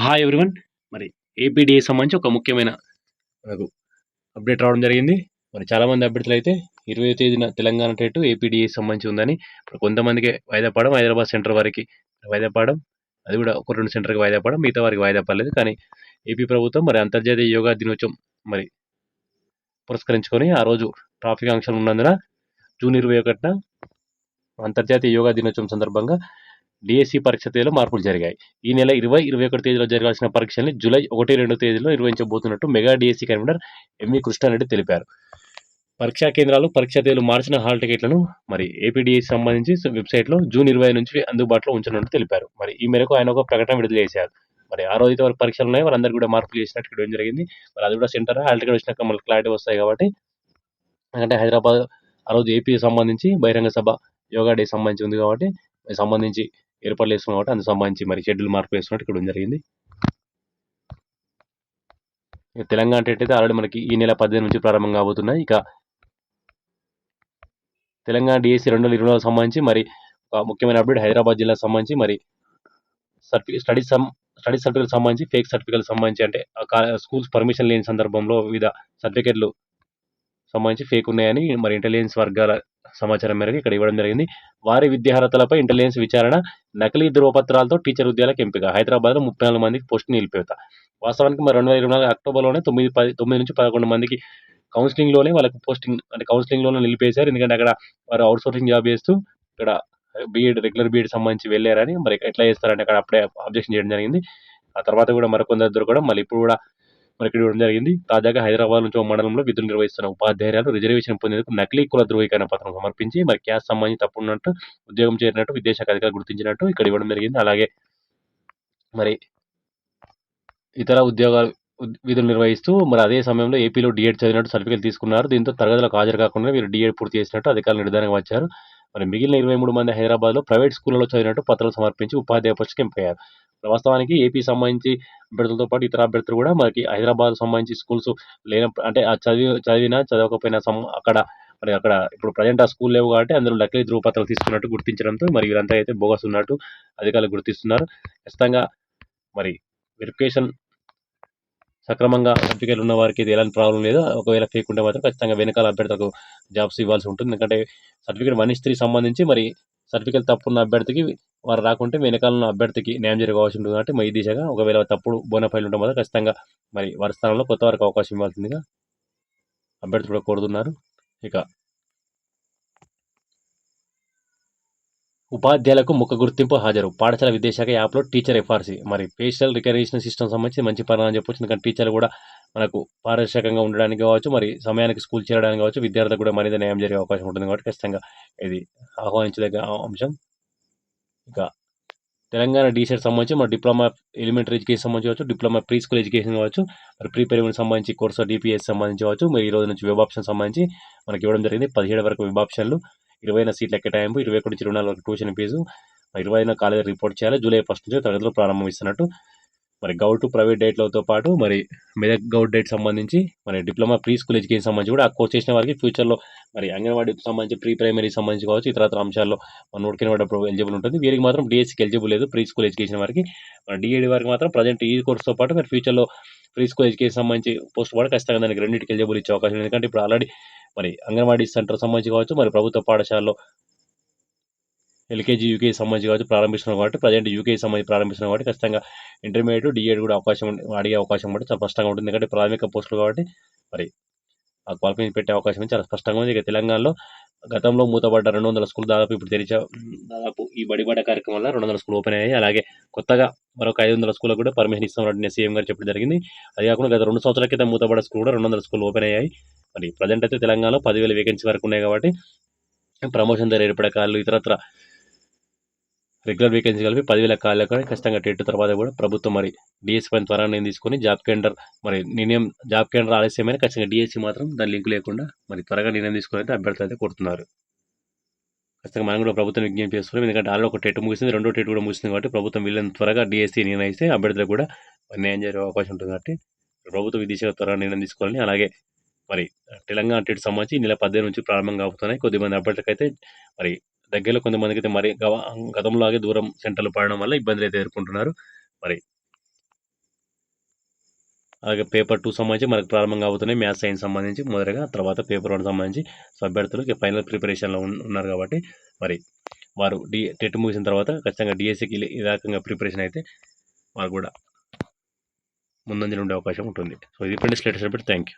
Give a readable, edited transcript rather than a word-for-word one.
Hi everyone. మరి ఏపీడీఏ సంబంధించి ఒక ముఖ్యమైన మనకు అప్డేట్ రావడం జరిగింది. మరి చాలామంది అభ్యర్థులు అయితే 20వ తేదీన తెలంగాణ టెట్ ఏపీడీఏ సంబంధించి ఉందని ఇప్పుడు కొంతమందికి వాయిదా పడడం, హైదరాబాద్ సెంటర్ వారికి వాయిదా పడడం, అది కూడా ఒక 2 సెంటర్‌కి వాయిదా పడడం, మిగతా వారికి వాయిదా పడలేదు. కానీ ఏపీ ప్రభుత్వం మరి అంతర్జాతీయ యోగా దినోత్సవం మరి పురస్కరించుకొని ఆ రోజు ట్రాఫిక్ ఆంక్షలు ఉన్నందున జూన్ 21న అంతర్జాతీయ యోగా దినోత్సవం సందర్భంగా డిఎస్సి పరీక్ష తేదీలో మార్పులు జరిగాయి. ఈ నెల 20, 21 తేదీలో జరగాల్సిన పరీక్షల్ని జూలై 1, 2 తేదీలో నిర్వహించబోతున్నట్టు mega DSC convener MV Krishna Reddy తెలిపారు. పరీక్షా కేంద్రాలు, పరీక్షా తేదీలు మార్చిన హాల్ టికెట్లను మరి ఏపీడీఎస్కి సంబంధించి వెబ్సైట్లో జూన్ 20 నుంచి అందుబాటులో ఉంచనున్నట్టు తెలిపారు. మరి ఈ మేరకు ఆయన ఒక ప్రకటన విడుదల చేశారు. మరి ఆ రోజైతే వరకు పరీక్షలు ఉన్నాయి, వారందరికీ కూడా మార్పులు చేసినట్టు ఇవ్వడం జరిగింది. మరి అది కూడా సెంటర్ హాల్ టికెట్ వచ్చినాక మనకు క్లారిటీ వస్తాయి కాబట్టి, ఎందుకంటే హైదరాబాద్ ఆ రోజు ఏపీకి సంబంధించి బహిరంగ సభ యోగా డే సంబంధించి ఉంది కాబట్టి సంబంధించి ఏర్పాట్లు చేస్తున్నాం కాబట్టి అందుకు సంబంధించి మరి షెడ్యూల్ మార్పు చేస్తున్నట్టు ఇక్కడ జరిగింది. తెలంగాణ టెట్ అయితే ఆల్రెడీ మనకి ఈ నెల 18 నుంచి ప్రారంభం కాబోతున్నాయి. ఇక తెలంగాణ డిఎస్సి 2024 సంబంధించి మరి ఒక ముఖ్యమైన అప్డేట్ హైదరాబాద్ జిల్లాకు సంబంధించి మరి స్టడీ సర్టిఫికేట్ సంబంధించి ఫేక్ సర్టిఫికేట్ సంబంధించి అంటే స్కూల్స్ పర్మిషన్ లేని సందర్భంలో వివిధ సర్టిఫికేట్లు సంబంధించి ఫేక్ ఉన్నాయని మరి ఇంటెలిజెన్స్ వర్గాల సమాచారం మేరకు ఇక్కడ ఇవ్వడం జరిగింది. వారి విద్యార్హతలపై ఇంటెలిజెన్స్ విచారణ, నకిలీ ధృవపత్రాలతో టీచర్ ఉద్యోగాలకు ఎంపిక. హైదరాబాద్లో 34 మందికి పోస్టులు నిలిపేత. వాస్తవానికి మరి 2024 అక్టోబర్లోనే 9 నుంచి 11 మందికి కౌన్సిలింగ్లోనే వాళ్ళకి పోస్టింగ్ అంటే కౌన్సిలింగ్లోనే నిలిపేశారు. ఎందుకంటే అక్కడ వారు అవుట్సోర్సింగ్ జాబ్ చేస్తూ ఇక్కడ రెగ్యులర్ బీఎడ్ సంబంధించి వెళ్ళారని మరి ఎట్లా చేస్తారంటే అక్కడ అప్పుడే అబ్జెక్షన్ చేయడం జరిగింది. ఆ తర్వాత కూడా మరికొందరు దొరకడం మళ్ళీ ఇప్పుడు కూడా మనకి ఇవ్వడం జరిగింది. తాజాగా హైదరాబాద్ నుంచి ఒక మండలంలో విధులు నిర్వహిస్తున్న ఉపాధ్యాయురాలు రిజర్వేషన్ పొందేందుకు నకిలీ కుల ధృవీకరణ పత్రం సమర్పించి మరి క్యాస్ట్ సంబంధించి తప్పున్నట్టు ఉద్యోగం చేరినట్టు విద్యాశాఖ అధికారులు గుర్తించినట్టు ఇక్కడ ఇవ్వడం జరిగింది. అలాగే మరి ఇతర ఉద్యోగాలు విధులు నిర్వహిస్తూ మరి అదే సమయంలో ఏపీలో డిఎడ్ చదివినట్టు సర్టిఫికేట్ తీసుకున్నారు. దీంతో తరగతులకు హాజరు కాకుండా వీరు డిఎడ్ పూర్తి చేసినట్టు అధికారులు నిర్ధారణకు వచ్చారు. మరి మిగిలిన 23 మంది హైదరాబాద్లో ప్రైవేట్ స్కూళ్లలో చదివినట్టు పత్రాలు సమర్పించి ఉపాధ్యాయ పోస్టుకి ఎంపికయ్యారు. వాస్తవానికి ఏపీ సంబంధించి అభ్యర్థులతో పాటు ఇతర అభ్యర్థులు కూడా మనకి హైదరాబాద్ సంబంధించి స్కూల్స్ లేనప్పుడు అంటే చదివినా చదవకపోయినా అక్కడ మరి అక్కడ ఇప్పుడు ప్రజెంట్ ఆ స్కూల్ లేవు కాబట్టి అందులో నకిలీ ధృవపత్రాలు తీసుకున్నట్టు గుర్తించడంతో మరి వీరంతా అయితే బోగస్ ఉన్నట్టు అధికారులు గుర్తిస్తున్నారు. ఖచ్చితంగా మరి వెరిఫికేషన్ సక్రమంగా సర్టిఫికేట్లు ఉన్న వారికి ఇది ఎలాంటి ప్రాబ్లం లేదు. ఒకవేళ ఫేక్ ఉంటే మాత్రం ఖచ్చితంగా వెనకాల అభ్యర్థులకు జాబ్స్ ఇవ్వాల్సి ఉంటుంది. ఎందుకంటే సర్టిఫికేట్ 1:3 సంబంధించి మరి సర్టిఫికేట్ తప్పున్న అభ్యర్థికి వారు రాకుంటే వెనకాల ఉన్న అభ్యర్థికి న్యాయం జరిగే అవకాశం ఉంటుంది కాబట్టి మరి ఈ దిశగా ఒకవేళ తప్పుడు బోనఫైల్ ఉంటే మాత్రం ఖచ్చితంగా మరి వారి స్థానంలో కొత్త వారికి అవకాశం ఇవ్వాల్సిందిగా అభ్యర్థులు కూడా కోరుతున్నారు. ఇక ఉపాధ్యాయులకు ముఖ గుర్తింపు హాజరు. పాఠశాల విద్యాశాఖ యాప్లో టీచర్ ఎఫ్ఆర్సీ మరి ఫేషియల్ రికగ్నిషన్ సిస్టమ్ సంబంధించి మంచి పరిణామం అని చెప్పొచ్చు. ఎందుకంటే టీచర్లు కూడా మనకు పారదర్శకంగా ఉండడానికి కావచ్చు, మరి సమయానికి స్కూల్ చేరడానికి కావచ్చు, విద్యార్థులకు కూడా మరింత న్యాయం జరిగే అవకాశం ఉంటుంది కాబట్టి ఖచ్చితంగా ఇది ఆహ్వానించదగ్గ అంశం. ఇక తెలంగాణ డీసెట్ సంబంధించి మన డిప్లొమా ఎలిమెంటరీ ఎడ్యుకేషన్ సంబంధించి కావచ్చు, డిప్లొమా ప్రీ స్కూల్ ఎడ్యుకేషన్ కావచ్చు, మరి ప్రీ ప్రైమరీ సంబంధించి కోర్సు డిపిఎస్ సంబంధించి కావచ్చు, మరి ఈ రోజు నుంచి వెబ్ ఆప్షన్ సంబంధించి మనకి ఇవ్వడం జరిగింది. 17 వరకు వెబ్ ఆప్షన్లు, 20 సీట్ల కేటాయింపు, 21 నుంచి 24 వరకు ట్యూషన్ ఫీజు, 25 కాలేజీ రిపోర్ట్ చేయాలి. జూలై 1 నుంచి తరగతులు ప్రారంభమిస్తున్నట్టు మరి గౌట్ ప్రైవేట్ డేట్లతో పాటు మరి మెదక్ గౌట్ డేట్ సంబంధించి మరి డిప్లొమా ప్రీ స్కూల్ ఎడ్యుకేషన్ సంబంధించి కూడా ఆ కోర్స్ చేసిన వారికి ఫ్యూచర్లో మరి అంగన్వాడీకి సంబంధించి ప్రీ ప్రైమరీ సంబంధించి కావచ్చు, ఇతర అంశాల్లో నోటికి పడ్డప్పుడు ఎలిజిబుల్ ఉంటుంది. వీరికి మాత్రం డిఎస్సికి ఎలిజిబుల్ లేదు. ప్రీ స్కూల్ ఎడ్యుకేషన్ వారికి డిఏడి వారికి మాత్రం ప్రజెంట్ ఈ కోర్సుతో పాటు మరి ఫ్యూచర్లో ప్రీ స్కూల్ ఎడ్యుకేషన్ సంబంధించి పోస్ట్ కూడా ఖచ్చితంగా దానికి రెండింటికి ఎలిజిబుల్ ఇచ్చే అవకాశం ఉంది. ఎందుకంటే ఇప్పుడు ఆల్రెడీ మరి అంగన్వాడీ సెంటర్ సంబంధించి కావచ్చు, మరి ప్రభుత్వ పాఠశాలలో ఎల్కేజీ యూకేజీ సంబంధించి కావచ్చు ప్రారంభిస్తున్నాం కాబట్టి ప్రజెంట్ యూకేజీ సంబంధించి ప్రారంభిస్తున్నాం కాబట్టి ఖచ్చితంగా ఇంటర్మీడియట్ డిఎడ్ కూడా అవకాశం అడిగే అవకాశం కూడా చాలా స్పష్టంగా ఉంటుంది. ఎందుకంటే ప్రాథమిక పోస్టులు కాబట్టి మరి ఆ క్వాలిఫికేషన్ పెట్టే అవకాశం చాలా స్పష్టంగా ఉంది. ఇక తెలంగాణలో గతంలో మూతపడ్డ 200 స్కూల్ దాదాపు ఇప్పుడు దాదాపు ఈ బడిబడ్డ కార్యక్రమం వల్ల 200 స్కూల్ ఓపెన్ అయ్యాయి. అలాగే కొత్తగా మరొక 500 స్కూళ్ళకు కూడా పర్మిషన్ ఇస్తామని సీఎం గారు చెప్పడం జరిగింది. అది కాకుండా గత 2 సంవత్సరాల క్రితం మూతపడ్డ స్కూల్ కూడా 200 స్కూల్ ఓపెన్ అయ్యాయి. మరి ప్రజెంట్ అయితే తెలంగాణలో 10,000 వేకెన్సీ వరకు ఉన్నాయి కాబట్టి ప్రమోషన్ ధర ఏర్పడే కాళ్ళు ఇతరత్ర రెగ్యులర్ వేకెన్సీ కలిపి 10,000 ఖాళీలు కానీ ఖచ్చితంగా టెట్ తర్వాత కూడా ప్రభుత్వం మరి డిఎస్సి పైన త్వరగా నిర్ణయం తీసుకొని జాబ్ కేండర్ మరి నిర్ణయం జాబ్ కేండర్ ఆలస్యమైన ఖచ్చితంగా డిఎస్సి మాత్రం దాని లింక్ లేకుండా మరి త్వరగా నిర్ణయం తీసుకొని అయితే అభ్యర్థులు అయితే కోరుతున్నారు. ఖచ్చితంగా మనం కూడా ప్రభుత్వం విజ్ఞప్తి చేస్తున్నాం. ఎందుకంటే ఆల్రెడీ ఒక టెట్ ముగిసింది, రెండో టెట్ కూడా ముగిసింది కాబట్టి ప్రభుత్వం వీళ్ళని త్వరగా డిఎస్సి నిర్ణయిస్తే అభ్యర్థులకు కూడా న్యాయం జరిగే అవకాశం ఉంటుంది కాబట్టి ప్రభుత్వం ఈ దిశగా త్వరగా నిర్ణయం తీసుకోవాలని అలాగే మరి తెలంగాణ టెట్ సంబంధించి ఈ నెల 18 నుంచి ప్రారంభం కాబోతున్నాయి. కొద్దిమంది అభ్యర్థులకు అయితే మరి దగ్గరలో కొంతమందికి అయితే మరి గతంలాగే దూరం సెంటర్లు పడడం వల్ల ఇబ్బందులు అయితే ఎదుర్కొంటున్నారు. మరి అలాగే పేపర్ 2 సంబంధించి మనకు ప్రారంభం కాబోతున్నాయి. మ్యాథ్స్, సైన్స్ సంబంధించి మొదటగా, తర్వాత పేపర్ 1 సంబంధించి అభ్యర్థులు ఫైనల్ ప్రిపరేషన్‌లో ఉన్నారు కాబట్టి మరి వారు టెట్ ముగిసిన తర్వాత ఖచ్చితంగా డీఎస్సీకి ఈ రకంగా ప్రిపరేషన్ అయితే వారు కూడా ముందంజలో ఉండే అవకాశం ఉంటుంది. సో ఇది friends latest update. Thank you.